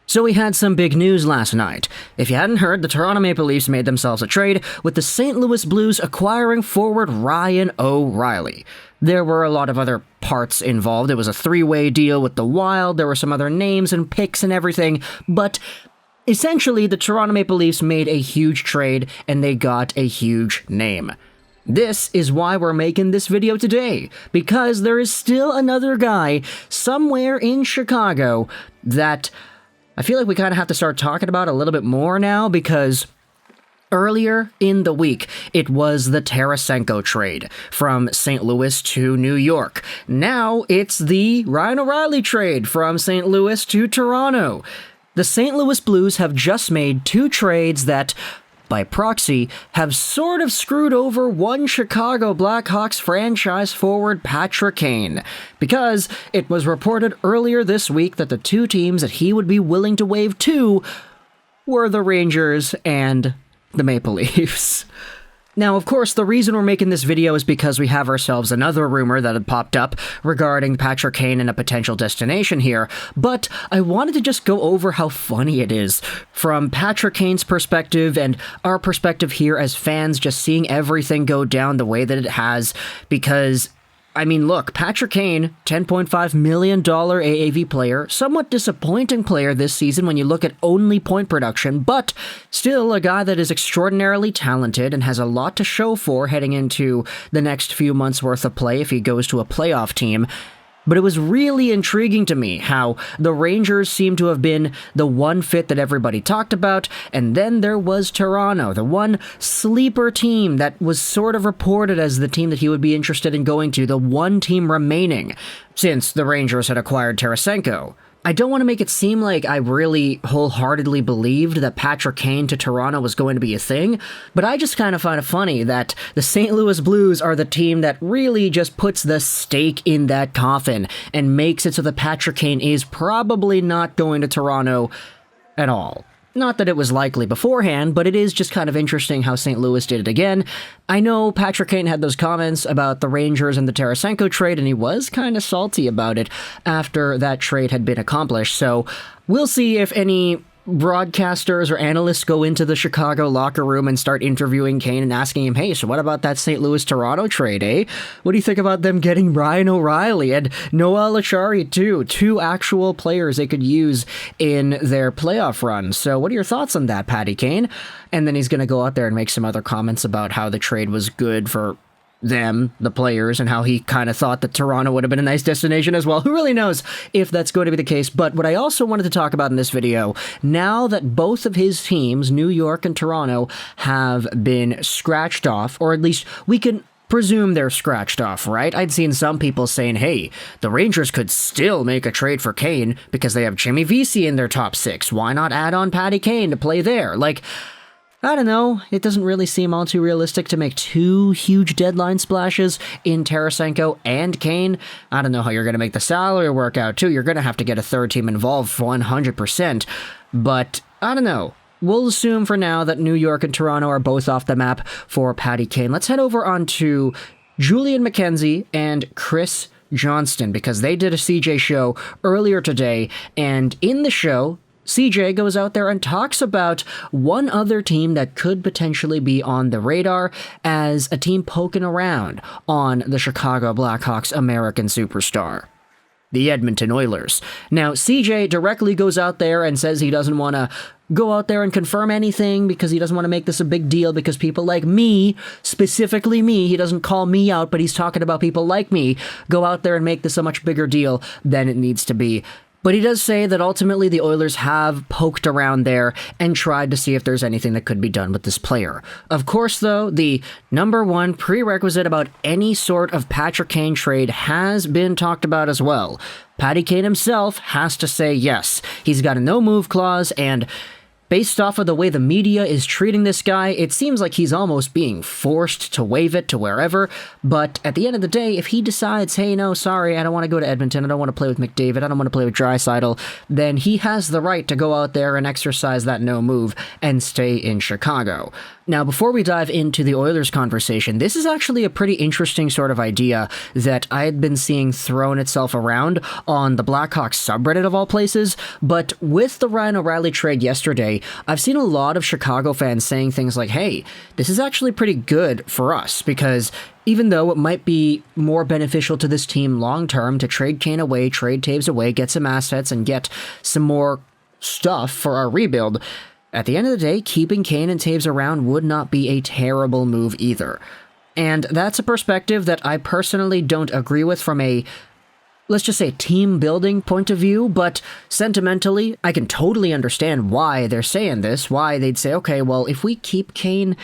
So we had some big news last night. If you hadn't heard, the Toronto Maple Leafs made themselves a trade with the St. Louis Blues acquiring forward Ryan O'Reilly. There were a lot of other parts involved. It was a three-way deal with the Wild, there were some other names and picks and everything, but essentially the Toronto Maple Leafs made a huge trade and they got a huge name. This is why we're making this video today, because there is still another guy somewhere in Chicago that I feel like we kind of have to start talking about a little bit more now, because earlier in the week, it was the Tarasenko trade from St. Louis to New York. Now it's the Ryan O'Reilly trade from St. Louis to Toronto. The St. Louis Blues have just made two trades that, by proxy, have sort of screwed over one Chicago Blackhawks franchise forward, Patrick Kane, because it was reported earlier this week that the two teams that he would be willing to waive to were the Rangers and the Maple Leafs. Now, of course, the reason we're making this video is because we have ourselves another rumor that had popped up regarding Patrick Kane and a potential destination here, but I wanted to just go over how funny it is from Patrick Kane's perspective and our perspective here as fans, just seeing everything go down the way that it has, because I mean, look, Patrick Kane, $10.5 million AAV player, somewhat disappointing player this season when you look at only point production, but still a guy that is extraordinarily talented and has a lot to show for heading into the next few months' worth of play if he goes to a playoff team. But it was really intriguing to me how the Rangers seemed to have been the one fit that everybody talked about, and then there was Toronto, the one sleeper team that was sort of reported as the team that he would be interested in going to, the one team remaining since the Rangers had acquired Tarasenko. I don't want to make it seem like I really wholeheartedly believed that Patrick Kane to Toronto was going to be a thing, but I just kind of find it funny that the St. Louis Blues are the team that really just puts the stake in that coffin and makes it so that Patrick Kane is probably not going to Toronto at all. Not that it was likely beforehand, but it is just kind of interesting how St. Louis did it again. I know Patrick Kane had those comments about the Rangers and the Tarasenko trade, and he was kind of salty about it after that trade had been accomplished, so we'll see if any broadcasters or analysts go into the Chicago locker room and start interviewing Kane and asking him, hey, so what about that St. Louis-Toronto trade, eh? What do you think about them getting Ryan O'Reilly and Noel Acciari, too? Two actual players they could use in their playoff run. So what are your thoughts on that, Patty Kane? And then he's going to go out there and make some other comments about how the trade was good for them, the players, and how he kind of thought that Toronto would have been a nice destination as well. Who really knows if that's going to be the case? But what I also wanted to talk about in this video, now that both of his teams, New York and Toronto, have been scratched off, or at least we can presume they're scratched off, right? I'd seen some people saying, hey, the Rangers could still make a trade for Kane because they have Jimmy Vesey in their top six. Why not add on Patty Kane to play there? Like, I don't know, it doesn't really seem all too realistic to make two huge deadline splashes in Tarasenko and Kane. I don't know how you're going to make the salary work out, too. You're going to have to get a third team involved 100%. But, I don't know. We'll assume for now that New York and Toronto are both off the map for Patty Kane. Let's head over onto Julian McKenzie and Chris Johnston, because they did a CJ show earlier today, and in the show, CJ goes out there and talks about one other team that could potentially be on the radar as a team poking around on the Chicago Blackhawks American superstar, the Edmonton Oilers. Now, CJ directly goes out there and says he doesn't want to go out there and confirm anything because he doesn't want to make this a big deal because people like me, specifically me, he doesn't call me out, but he's talking about people like me, go out there and make this a much bigger deal than it needs to be. But he does say that ultimately the Oilers have poked around there and tried to see if there's anything that could be done with this player. Of course, though, the number one prerequisite about any sort of Patrick Kane trade has been talked about as well. Patty Kane himself has to say yes. He's got a no-move clause, and based off of the way the media is treating this guy, it seems like he's almost being forced to waive it to wherever. But at the end of the day, if he decides, hey, no, sorry, I don't want to go to Edmonton, I don't want to play with McDavid, I don't want to play with Draisaitl, then he has the right to go out there and exercise that no move and stay in Chicago. Now, before we dive into the Oilers conversation, this is actually a pretty interesting sort of idea that I had been seeing thrown itself around on the Blackhawks subreddit of all places, but with the Ryan O'Reilly trade yesterday, I've seen a lot of Chicago fans saying things like, hey, this is actually pretty good for us, because even though it might be more beneficial to this team long-term to trade Kane away, trade Toews away, get some assets, and get some more stuff for our rebuild, at the end of the day, keeping Kane and Toews around would not be a terrible move either. And that's a perspective that I personally don't agree with from a, let's just say, team-building point of view, but sentimentally, I can totally understand why they're saying this, why they'd say, okay, well, if we keep Kane,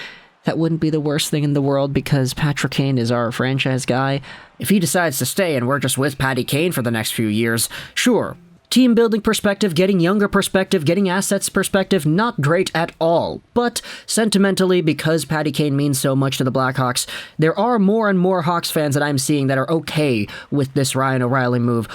that wouldn't be the worst thing in the world because Patrick Kane is our franchise guy. If he decides to stay and we're just with Patty Kane for the next few years, sure. Team building perspective, getting younger perspective, getting assets perspective, not great at all. But sentimentally, because Patty Kane means so much to the Blackhawks, there are more and more Hawks fans that I'm seeing that are okay with this Ryan O'Reilly move,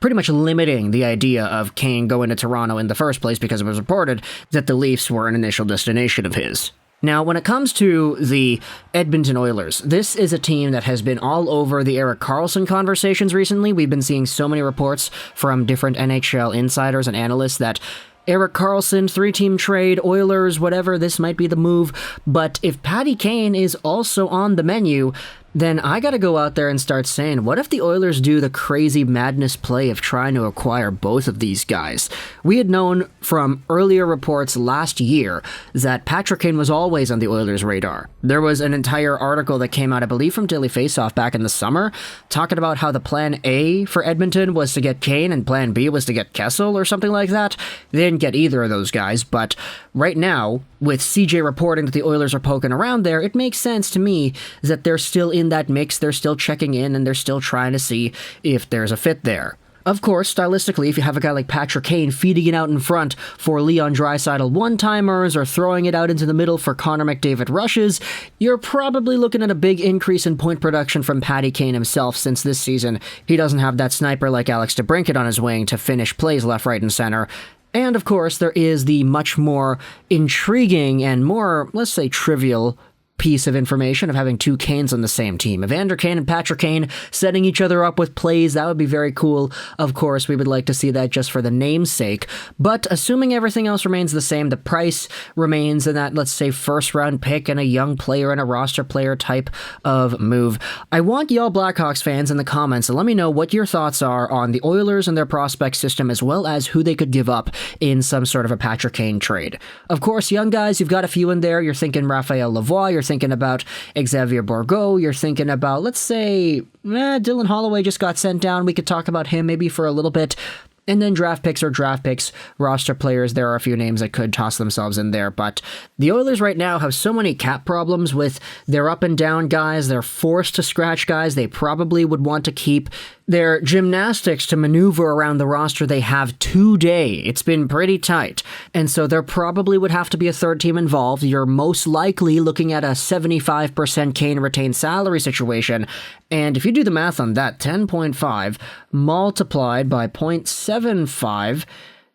pretty much limiting the idea of Kane going to Toronto in the first place because it was reported that the Leafs were an initial destination of his. Now, when it comes to the Edmonton Oilers, this is a team that has been all over the Erik Karlsson conversations recently. We've been seeing so many reports from different NHL insiders and analysts that Erik Karlsson, 3-team trade, Oilers, whatever, this might be the move. But if Patty Kane is also on the menu, then I gotta go out there and start saying, what if the Oilers do the crazy madness play of trying to acquire both of these guys? We had known from earlier reports last year that Patrick Kane was always on the Oilers' radar. There was an entire article that came out, I believe, from Daily Faceoff back in the summer, talking about how the plan A for Edmonton was to get Kane and plan B was to get Kessel or something like that. They didn't get either of those guys, but right now, with CJ reporting that the Oilers are poking around there, it makes sense to me that they're still in that mix, they're still checking in, and they're still trying to see if there's a fit there. Of course, stylistically, if you have a guy like Patrick Kane feeding it out in front for Leon Draisaitl one-timers or throwing it out into the middle for Connor McDavid rushes, you're probably looking at a big increase in point production from Patty Kane himself, since this season he doesn't have that sniper like Alex DeBrincat on his wing to finish plays left, right, and center. And of course, there is the much more intriguing and more, let's say, trivial piece of information of having two Kanes on the same team. Evander Kane and Patrick Kane setting each other up with plays, that would be very cool. Of course, we would like to see that just for the name's sake. But assuming everything else remains the same, the price remains in that, let's say, first-round pick and a young player and a roster player type of move. I want y'all Blackhawks fans in the comments to let me know what your thoughts are on the Oilers and their prospect system, as well as who they could give up in some sort of a Patrick Kane trade. Of course, young guys, you've got a few in there. You're thinking Raphael Lavoie, you're thinking about Xavier Bourgault, you're thinking about, let's say, Dylan Holloway just got sent down. We could talk about him maybe for a little bit. And then draft picks, roster players, there are a few names that could toss themselves in there. But the Oilers right now have so many cap problems with their up and down guys. They're forced to scratch guys they probably would want to keep. Their gymnastics to maneuver around the roster they have today, it's been pretty tight. And so there probably would have to be a third team involved. You're most likely looking at a 75% Kane retained salary situation. And if you do the math on that, 10.5 multiplied by 0.75,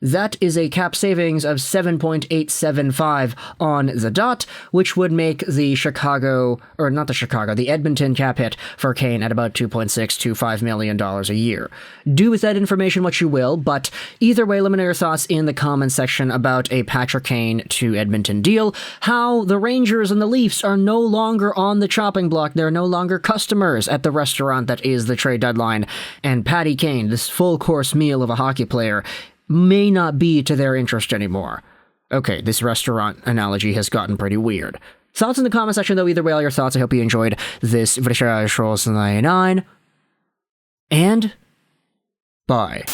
that is a cap savings of 7.875 on the dot, which would make the the Edmonton cap hit for Kane at about $2.625 million a year. Do with that information what you will, but either way, let me know your thoughts in the comments section about a Patrick Kane to Edmonton deal, how the Rangers and the Leafs are no longer on the chopping block, they're no longer customers at the restaurant that is the trade deadline, and Patty Kane, this full-course meal of a hockey player, may not be to their interest anymore. Okay, this restaurant analogy has gotten pretty weird. Thoughts in the comment section, though. Either way, all your thoughts. I hope you enjoyed this Juraj 99. And bye.